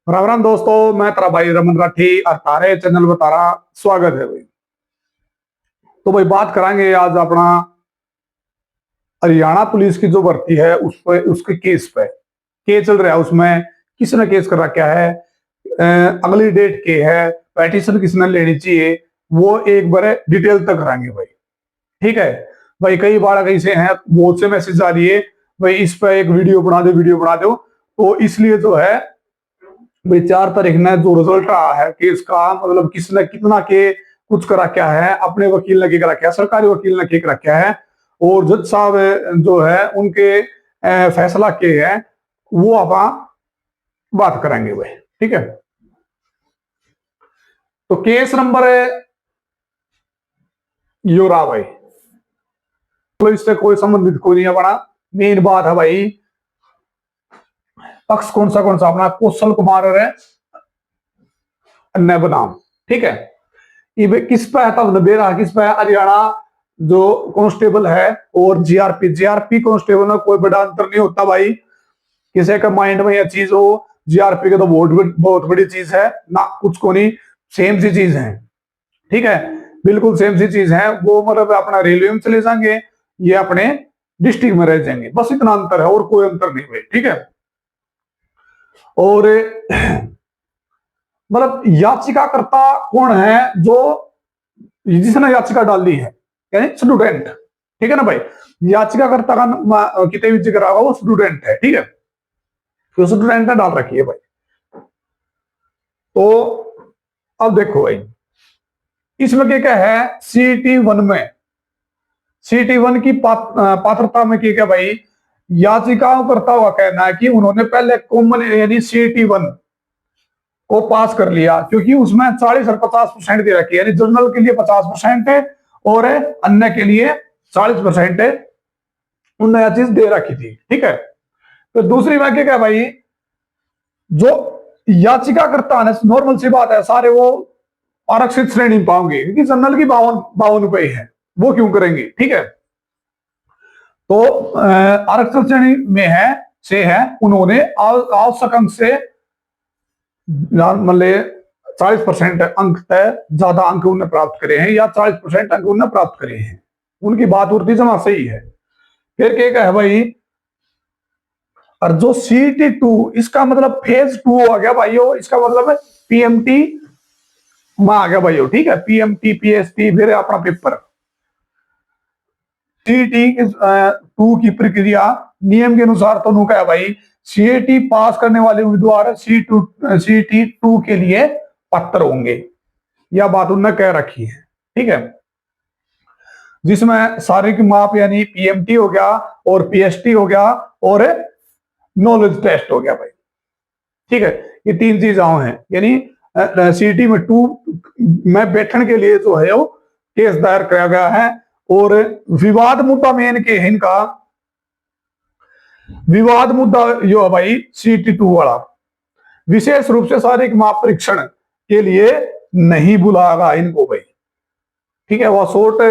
राम राम दोस्तों, मैं तारा भाई रमन राठी और तारे चैनल पर तारा स्वागत है भाई। तो भाई बात करेंगे आज अपना हरियाणा पुलिस की जो भर्ती है उस पे, उसके केस पे केस चल रहा है। उसमें किसने केस कर रखा है, अगली डेट के है, पेटिशन किसने लेनी चाहिए, वो एक बार डिटेल तक कराएंगे भाई। ठीक है भाई, कई बार कहीं से हैं बहुत से मैसेज आ रही है भाई इस पे एक वीडियो बना दो, वीडियो बना दो। तो इसलिए जो है भाई 4 तारीख ने जो रिजल्ट रहा है कि इसका मतलब किसने कितना के कुछ करा क्या है, अपने वकील ने क्या रखा है, सरकारी वकील ने क्या रखा है, और जज साहब जो है उनके फैसला के है, वो आप बात करेंगे भाई। ठीक है, तो केस नंबर यो रहा भाई। तो इससे कोई संबंधित कोई नहीं है बड़ा। मेन बात है भाई, पक्ष कौन सा अपना कौशल कुमार है अन्य बनाम। ठीक है, ये किस पे है तब बेरा, किस पे है हरियाणा जो कांस्टेबल है और जीआरपी। जीआरपी कांस्टेबल में कोई बड़ा अंतर नहीं होता भाई। किसी का माइंड में यह चीज हो, जीआरपी के तो बहुत बड़ी चीज है ना, कुछ को नहीं, सेम सी चीज है। ठीक है, बिल्कुल सेम सी चीज है। वो मतलब अपना रेलवे में चले जाएंगे, ये अपने डिस्ट्रिक्ट में रह जाएंगे, बस इतना अंतर है और कोई अंतर नहीं भाई। ठीक है, और मतलब याचिकाकर्ता कौन है, जो जिसने याचिका डाली है, यानी स्टूडेंट। ठीक है ना भाई, याचिकाकर्ता का कितने भी जिक्र होगा वो स्टूडेंट है। ठीक है, तो स्टूडेंट ने डाल रखी है भाई। तो अब देखो भाई, इसमें क्या क्या है, CT1 में, CT1 की पात्रता में क्या क्या भाई, याचिकाकर्ता हुआ कहना है कि उन्होंने पहले कॉमन यानी CT1 को पास कर लिया, क्योंकि उसमें 40 और 50% दे रखी है, यानी जनरल के लिए 50% है और अन्य के लिए 40% है, उन्होंने चीज दे रखी थी। ठीक है, तो दूसरी वाक्य क्या भाई, जो याचिकाकर्ता है, नॉर्मल सी बात है, सारे वो आरक्षित श्रेणी में पाओगे, क्योंकि जनरल की 52 रुपए है, वो क्यों करेंगे। ठीक है, तो आरक्षित श्रेणी में है से है, उन्होंने आवश्यक अंक से मतलब 40% अंक तय ज्यादा अंक उन्हें प्राप्त करे हैं, या 40% अंक उन्हें प्राप्त करे हैं, उनकी बात उर्ती जमा सही है। फिर क्या है भाई, और जो CT2 इसका मतलब फेज 2 आ गया भाइयों, इसका मतलब है PMT में आ गया भाइयों। ठीक है, PMT PST फिर अपना पेपर CT2 की प्रक्रिया नियम के अनुसार तो नुका है भाई, CAT पास करने वाले उम्मीदवार CT2 के लिए पात्र होंगे, यह बात उन्होंने कह रखी है। ठीक है, जिसमें शारीरिक माप यानी PMT हो गया और PST हो गया और नॉलेज टेस्ट हो गया भाई। ठीक है, ये 3 चीजें हैं, यानी CT2 में बैठने के लिए जो है वो केस दायर किया गया है। और विवाद मुद्दा मेन के है इनका, विवाद मुद्दा जो है भाई CT2 वाला, विशेष रूप से शारीरिक माप परीक्षण के लिए नहीं बुलाएगा इनको भाई। ठीक है, वह शॉर्ट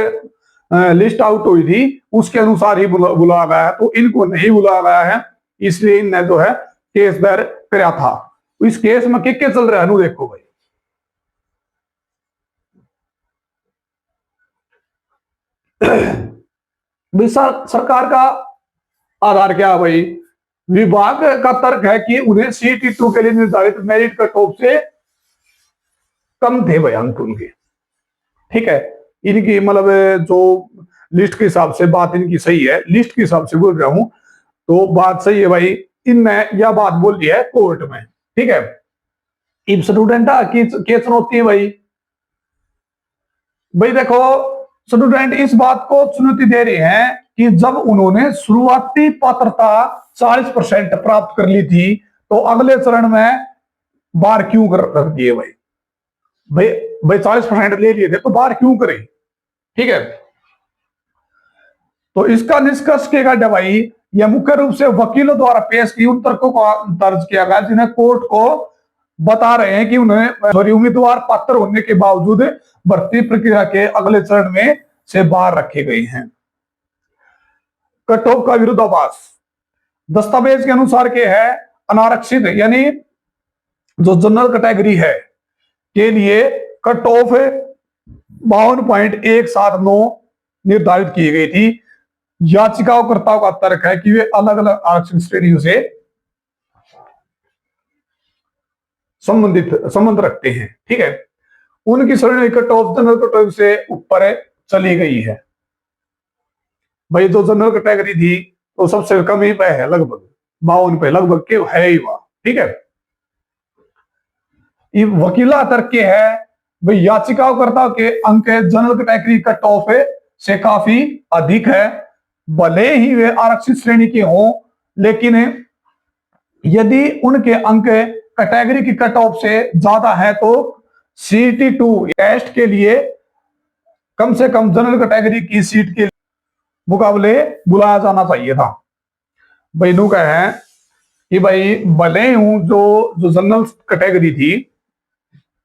लिस्ट आउट हुई थी, उसके अनुसार ही बुलाया गया है, तो इनको नहीं बुलाया गया है, इसलिए इनने जो है केस दायर कराया था। इस केस में क्या चल रहा है देखो भाई। सरकार का आधार क्या है भाई, विभाग का तर्क है कि उन्हें CT2 के लिए निर्धारित मेरिट कट ऑफ से कम थे भाई अंक उनके। ठीक है, इनकी मतलब जो लिस्ट के हिसाब से बात इनकी सही है, लिस्ट के हिसाब से बोल रहा हूं, तो बात सही है भाई। इनने यह बात बोली है कोर्ट में। ठीक है, इन स्टूडेंट की चुनौती है भाई। भाई देखो, स्टूडेंट इस बात को चुनौती दे रहे हैं कि जब उन्होंने शुरुआती पात्रता 40% प्राप्त कर ली थी, तो अगले चरण में बार क्यों कर रख दिए भाई। भाई भाई 40% ले लिए थे तो बार क्यों करें। ठीक है, तो इसका निष्कर्ष किया गया भाई, यह मुख्य रूप से वकीलों द्वारा पेश की उन तर्कों को दर्ज किया गया जिन्हें कोर्ट को बता रहे हैं कि उन्हें सॉरी उम्मीदवार पात्र होने के बावजूद भर्ती प्रक्रिया के अगले चरण में से बाहर रखे गए हैं। कट ऑफ का विरोधाभास दस्तावेज के अनुसार के है, अनारक्षित यानी जो जनरल कैटेगरी है के लिए कट ऑफ 52.179 निर्धारित की गई थी। याचिकाकर्ताओं का तर्क है कि वे अलग अलग आरक्षण श्रेणियों से संबंध रखते हैं। ठीक है, उनकी श्रेणी कट ऑफ जनरल कैटेगरी से ऊपर चली गई है। भाई जो जनरल कैटेगरी थी तो सबसे कम ही पे है, लगभग 52 पे लगभग के है ही वह। ठीक है, ये वकीला तर्क के है भाई याचिकाकर्ता के अंक जनरल कैटेगरी कट ऑफ से काफी अधिक है, भले ही वे आरक्षित श्रेणी के हों, लेकिन यदि उनके अंक कैटेगरी की कट ऑफ से ज्यादा है तो CT2 टेस्ट के लिए कम से कम जनरल कैटेगरी की सीट के मुकाबले बुलाया जाना चाहिए था। भाई नू का है कि भाई भले हूं जो जनरल कैटेगरी थी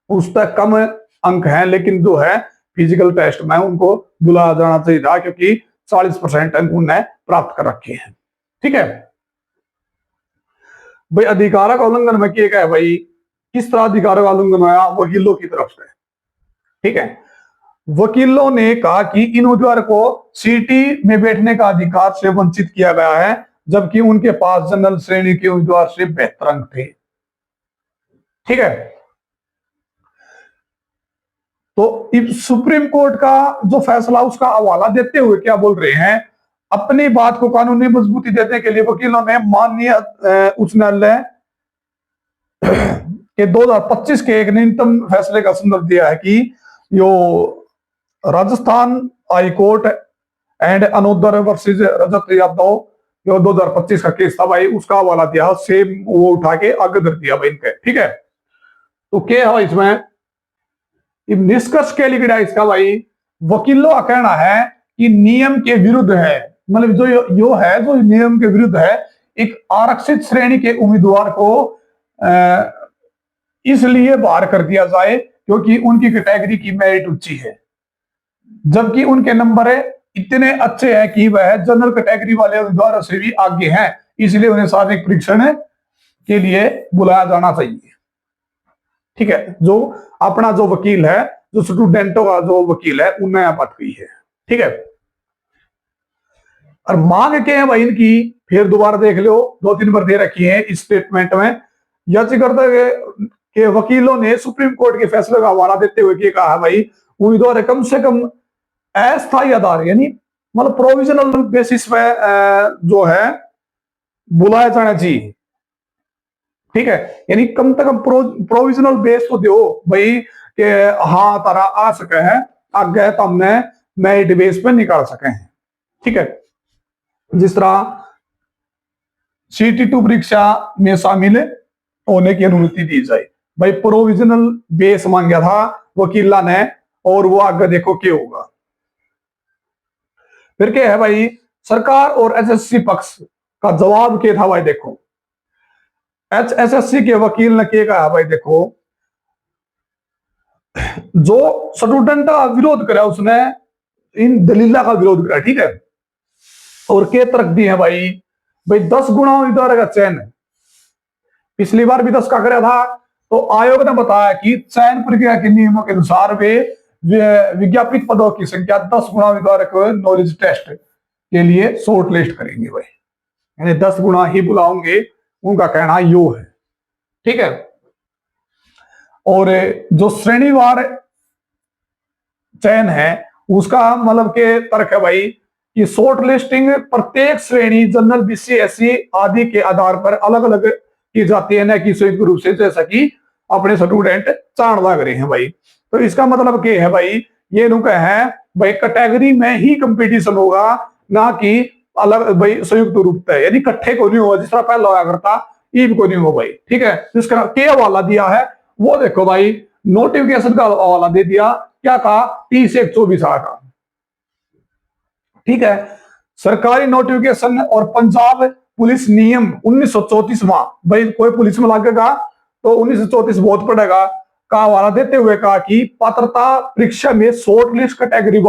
उस तक कम अंक हैं, लेकिन जो है फिजिकल टेस्ट में उनको बुलाया जाना चाहिए था, क्योंकि 40% अंक उन्हें प्राप्त कर रखे हैं। ठीक है भाई, अधिकारों का उल्लंघन में किया गया है। भाई किस तरह अधिकारों का उल्लंघन हुआ? वकीलों की तरफ से। ठीक है, वकीलों ने कहा कि इन उम्मीदवार को सीटी में बैठने का अधिकार से वंचित किया गया है, जबकि उनके पास जनरल श्रेणी के उम्मीदवार से बेहतर अंक थे। ठीक है, तो सुप्रीम कोर्ट का जो फैसला उसका हवाला देते हुए क्या बोल रहे हैं? अपनी बात को कानूनी मजबूती देने के लिए वकीलों ने माननीय उच्च न्यायालय के 2025 के एक न्यूनतम फैसले का संदर्भ दिया है कि यो Rajasthan high court and another versus Rajat Yadav जो 2025 का केस था भाई, उसका हवाला दिया, सेम वो उठा के आगे धर दिया भाई इनके। ठीक है, तो क्या है इसमें निष्कर्ष के लिखा इसका भाई, वकीलों का कहना है कि नियम के विरुद्ध है, मतलब जो यो है जो नियम के विरुद्ध है, एक आरक्षित श्रेणी के उम्मीदवार को इसलिए बाहर कर दिया जाए क्योंकि उनकी कैटेगरी की मेरिट ऊंची है, जबकि उनके नंबर इतने अच्छे हैं कि वह जनरल कैटेगरी वाले उम्मीदवारों से भी आगे हैं, इसलिए उन्हें शारीरिक परीक्षण के लिए बुलाया जाना चाहिए। ठीक है, जो अपना जो वकील है, जो स्टूडेंटों का जो वकील है, उन्हें यहां बात हुई है। ठीक है, और मांग के हैं भाई इनकी, फिर दोबारा देख लो, 2-3 बार दे रखी है इस स्टेटमेंट में। याचिकाकर्ता के वकीलों ने सुप्रीम कोर्ट के फैसले का हवाला देते हुए कहा भाई उम्मीदवार कम से कम अस्थायी आधार यानी मतलब प्रोविजनल बेसिस पे जो है बुलाया जाना चाहिए। ठीक है, यानी कम से कम प्रोविजनल बेस तो दो भाई कि हाँ तारा आ सके है आगे, तो हमने मेरिट बेस पे निकाल सके हैं। ठीक है, जिस तरह CT2 परीक्षा में शामिल होने की अनुमति दी जाए। भाई प्रोविजनल बेस मांगा था वकीला ने, और वो आगे देखो क्या होगा। फिर क्या है भाई, सरकार और SSC पक्ष का जवाब क्या था भाई? देखो SSC के वकील ने क्या कहा भाई? देखो जो स्टूडेंट का विरोध करा उसने इन दलीला का विरोध करा। ठीक है, और क्या तर्क दिए हैं भाई? भाई 10 गुना उम्मीदवार का चयन, पिछली बार भी 10 का कराया था, तो आयोग ने बताया कि चयन प्रक्रिया के नियमों के अनुसार वे विज्ञापित पदों की संख्या 10 गुना उम्मीदवार को नॉलेज टेस्ट के लिए शॉर्ट लिस्ट करेंगे भाई, यानी 10 गुना ही बुलाओगे, उनका कहना यो है। ठीक है, और जो श्रेणीवार चयन है उसका मतलब के तर्क है भाई कि शॉर्ट लिस्टिंग प्रत्येक श्रेणी जनरल BC SC आदि के आधार पर अलग अलग की जाती है, न कि संयुक्त रूप से, जैसा कि अपने स्टूडेंट चाण लग रहे हैं भाई। तो इसका मतलब क्या है भाई? ये नुका है भाई कैटेगरी में ही कंपटीशन होगा, ना कि अलग भाई संयुक्त रूप से, यानी इकट्ठे को नहीं होगा जिस तरह पहला होया करता, ये भी को नहीं होगा भाई। ठीक है, जिसका क्या हवाला दिया है वो देखो भाई, नोटिफिकेशन का हवाला दे दिया, क्या कहा? 30/1/24 का। ठीक है, सरकारी नोटिफिकेशन और पंजाब पुलिस नियम 1934 भाई, कोई पुलिस में लगेगा तो 1934 बहुत पड़ेगा का हवाला देते हुए कहा कि पात्रता परीक्षा में शॉर्ट लिस्ट कैटेगरी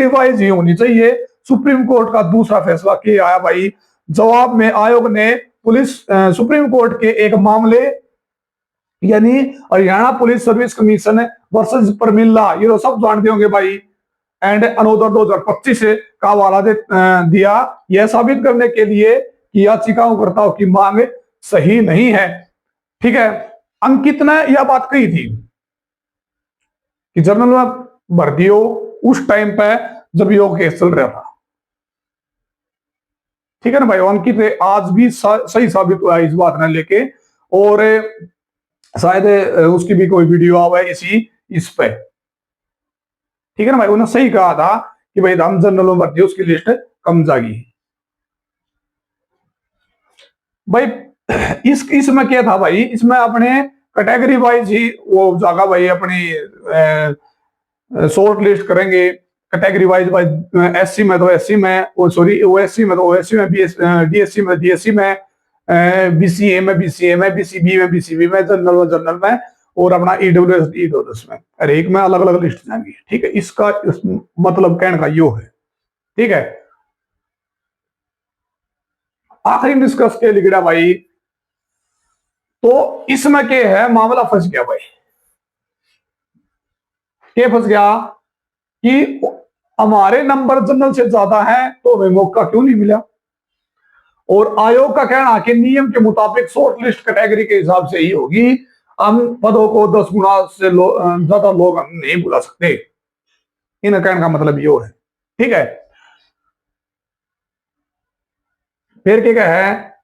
वाइज ही होनी चाहिए। सुप्रीम कोर्ट का दूसरा फैसला क्या आया भाई? जवाब में आयोग ने सुप्रीम कोर्ट के एक मामले यानी Haryana police service commission versus Pramila, ये तो सब जानते होंगे भाई। एंड अनोदर 2025 का हवाला दिया, यह साबित करने के लिए कि याचिकाकर्ताओं की मांग सही नहीं है। ठीक है, अंकित ने यह बात कही थी कि जनरल में भर्ती हो उस टाइम पे जब योग केस चल रहा था। ठीक है ना भाई, अंकित आज भी सही साबित हुआ इस बात ने लेके, और शायद उसकी भी कोई वीडियो आवा है इस पे। ठीक है ना भाई, उन्होंने सही कहा था कि भाई हम जनरल में भर्ती उसकी लिस्ट कम जाएगी भाई। इसमें क्या था भाई, इसमें अपने कैटेगरी वाइज ही वो जागा भाई, अपनी शॉर्ट लिस्ट करेंगे कैटेगरी वाइज भाई। एससी में तो एससी में, सॉरी ओएससी में तो ओएससी में, डीएससी में डीएससी में, बीसीए में बीसीए में, बीसीबी में बीसीबी में, जनरल में जनरल में, और अपना ईडब्ल्यूएस में, हर एक में अलग अलग लिस्ट जाएंगी। ठीक है, इसका मतलब कहने का यो है। ठीक है, आखिरी डिस्कस के लिखा भाई, तो इसमें क्या है, मामला फंस गया भाई। क्या फंस गया कि हमारे नंबर जनरल से ज्यादा है तो हमें मौका क्यों नहीं मिला। और आयोग का कहना कि नियम के मुताबिक शॉर्ट लिस्ट कैटेगरी के हिसाब से ही होगी, हम पदों को 10 गुना से ज्यादा लोग हम नहीं बुला सकते। इन कहने का मतलब यो है। ठीक है, फिर क्या है,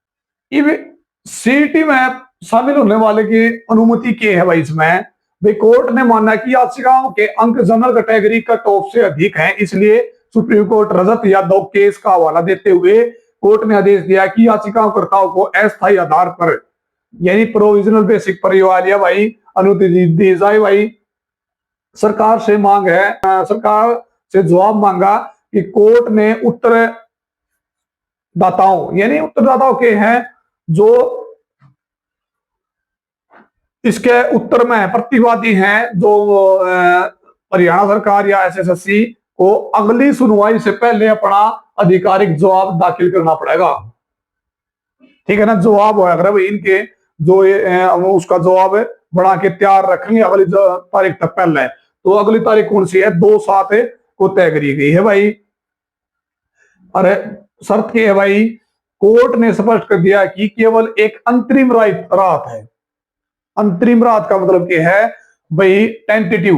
सीटी में शामिल होने वाले की अनुमति क्या है भाई इसमें। भाई कोर्ट ने माना कि याचिकाओं के अंक जनरल कैटेगरी का टॉप से अधिक हैं, इसलिए सुप्रीम कोर्ट रजत यादव केस का हवाला देते हुए कोर्ट ने आदेश दिया कि याचिकाकर्ताओं को अस्थायी आधार पर, यानी प्रोविजनल बेसिक पर भाई अनुमति दी जाए। भाई सरकार से मांग है, सरकार से जवाब मांगा कि कोर्ट ने उत्तरदाताओं, यानी उत्तरदाताओं के हैं जो इसके उत्तर में प्रतिवादी हैं, जो हरियाणा सरकार या एसएससी को अगली सुनवाई से पहले अपना आधिकारिक जवाब दाखिल करना पड़ेगा। ठीक है ना, जवाब होगा अगर भाई इनके जो उसका जवाब बना के तैयार रखेंगे अगली तारीख तक पहले। तो अगली तारीख कौन सी है, 2/7 को तय करी गई है भाई। अरे शर्त की है भाई, कोर्ट ने स्पष्ट कर दिया कि केवल एक अंतरिम राहत है। अंतरिम राहत का मतलब क्या है भाई, टेंटेटिव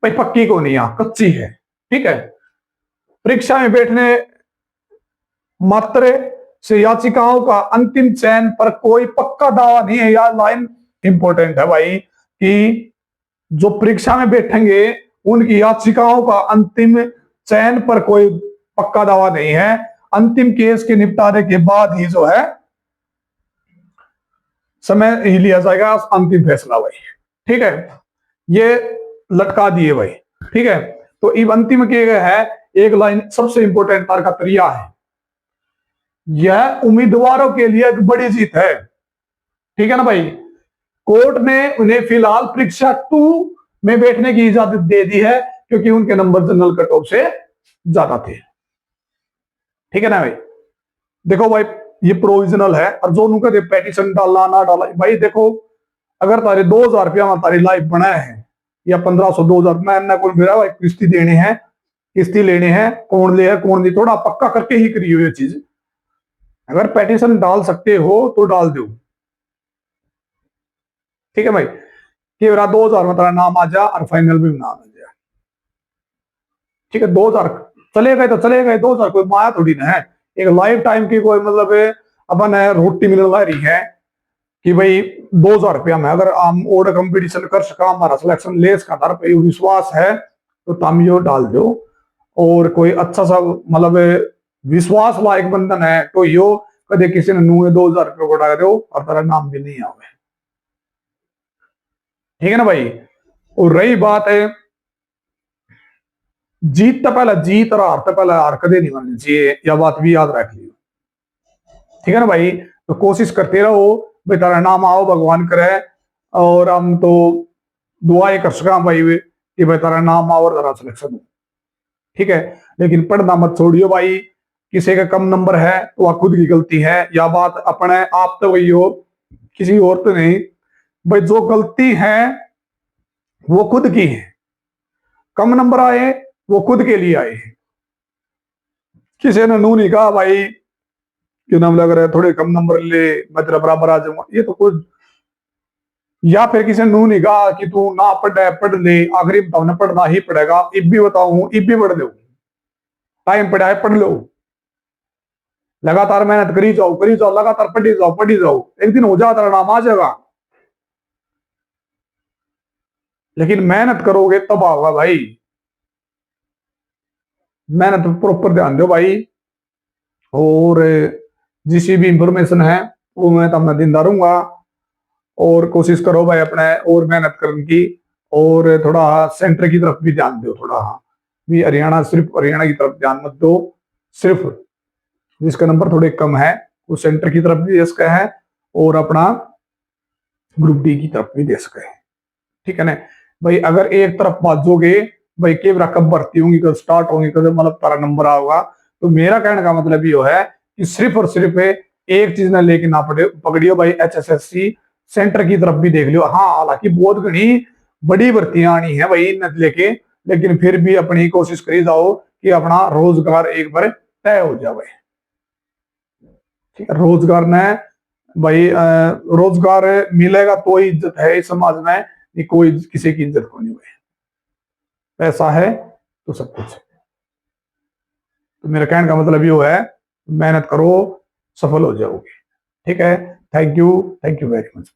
भाई, पक्की को नहीं, कच्ची है। ठीक है, परीक्षा में बैठने मात्र से याचिकाओं का अंतिम चयन पर कोई पक्का दावा नहीं है। यार लाइन इंपॉर्टेंट है भाई, कि जो परीक्षा में बैठेंगे उनकी याचिकाओं का अंतिम चयन पर कोई पक्का दावा नहीं है। अंतिम केस के निपटारे के बाद ही जो है समय ही लिया जाएगा अंतिम फैसला भाई। ठीक है, ये लटका दिए भाई। ठीक है, तो इब अंतिम किए गए है एक लाइन सबसे इंपॉर्टेंट तार का तरिया है, यह उम्मीदवारों के लिए एक बड़ी जीत है। ठीक है ना भाई, कोर्ट ने उन्हें फिलहाल परीक्षा 2 में बैठने की इजाजत दे दी है क्योंकि उनके नंबर जनरल कट ऑफ से ज्यादा थे। ठीक है ना भाई, देखो भाई ये प्रोविजनल है, और जो कहते पेटिशन डालना ना डाला भाई, देखो अगर तारे 2000 रुपया में तारी लाइफ बनाए हैं या 1500 2000 मैं कोई मेरा भाई किस्ती देने हैं, किस्ती लेने हैं, कौन ले है कौन नहीं, थोड़ा पक्का करके ही करी हुई चीज। अगर पेटिशन डाल सकते हो तो डाल दो। ठीक है भाई, कि मेरा 2000 में तेरा नाम आ जा और फाइनल भी नाम आ जाए। ठीक है, 2000 चले गए तो चले गए, 2000 कोई माया थोड़ी ना है, एक लाइफ टाइम की कोई मतलब अपन रोटी मिलने रही है कि भाई 2000 रुपया में अगर हम और कंपटीशन कर सका, हमारा सिलेक्शन ले सका, तार पे विश्वास है तो तुम यो डाल दो। और कोई अच्छा सा मतलब विश्वास लायक बंधन है तो यो कदे किसी ने नूहे 2000 रुपये को डाल दो और तेरा नाम भी नहीं आवे। ठीक है ना भाई, और रही बात है जीत तो पहले जीत और हार तो पहले हार कदे नहीं माननी चाहिए, यह बात भी याद रख लियो। ठीक है ना भाई, तो कोशिश करते रहो भाई तेरा नाम आओ, भगवान करे, और हम तो दुआएं कर सका भाई कि भाई तेरा नाम आओ और तेरा सिलेक्शन हो। ठीक है, लेकिन पढ़ना मत छोड़ियो भाई, किसी का कम नंबर है तो वह खुद की गलती है, या बात अपने आप तो वही हो, किसी और तो नहीं। भाई जो गलती है वो खुद की है, कम नंबर आए वो खुद के लिए आए हैं। किसी ने नू नहीं कहा भाई क्यों नाम लग रहा है थोड़े कम नंबर ले मैं तेरा बराबर आ जाऊंगा, ये तो कुछ, या फिर किसी ने नू नहीं कहा कि तू ना पढ़ ले, आखिरी बताओ पढ़ना ही पड़ेगा, इब भी बताऊं इब भी पढ़ लो, टाइम पड़ा है पढ़ लो, लगातार मेहनत करी जाओ लगातार पढ़ी जाओ, एक दिन हो जाओ तेरा नाम आ जाएगा। लेकिन मेहनत करोगे तब आओगा भाई, मेहनत प्रॉपर ध्यान दो भाई। और जिसी भी इंफॉर्मेशन है वो मैं तो अपना दिन दारूंगा, और कोशिश करो भाई अपने और मेहनत करने की, और थोड़ा सेंटर की तरफ भी ध्यान दो थोड़ा, हाँ भी हरियाणा सिर्फ हरियाणा की तरफ ध्यान मत दो, सिर्फ जिसका नंबर थोड़े कम है वो सेंटर की तरफ भी दे सका है, और अपना ग्रुप डी की तरफ भी दे सका है, ठीक है ना भाई। अगर एक तरफ भाजोगे भाई के कब भर्ती होंगी कब स्टार्ट होंगी कब मतलब तारा नंबर आओगा, तो मेरा कहने का मतलब ये है कि सिर्फ और सिर्फ एक चीज ना लेके ना पकड़ियो भाई, HSSC सेंटर की तरफ भी देख लियो। हाँ हालांकि बहुत घनी बड़ी भर्तियां आनी है भाई न लेके, लेकिन फिर भी अपनी कोशिश करी जाओ कि अपना रोजगार एक बार तय हो जाए, ठीक है। रोजगार ने भाई रोजगार मिलेगा तो ही इज्जत है इस समाज में, नहीं कोई किसी की इज्जत को नहीं हुई, पैसा है तो सब कुछ है। तो मेरा कहने का मतलब ये है मेहनत करो सफल हो जाओगे, ठीक है। Thank you very much.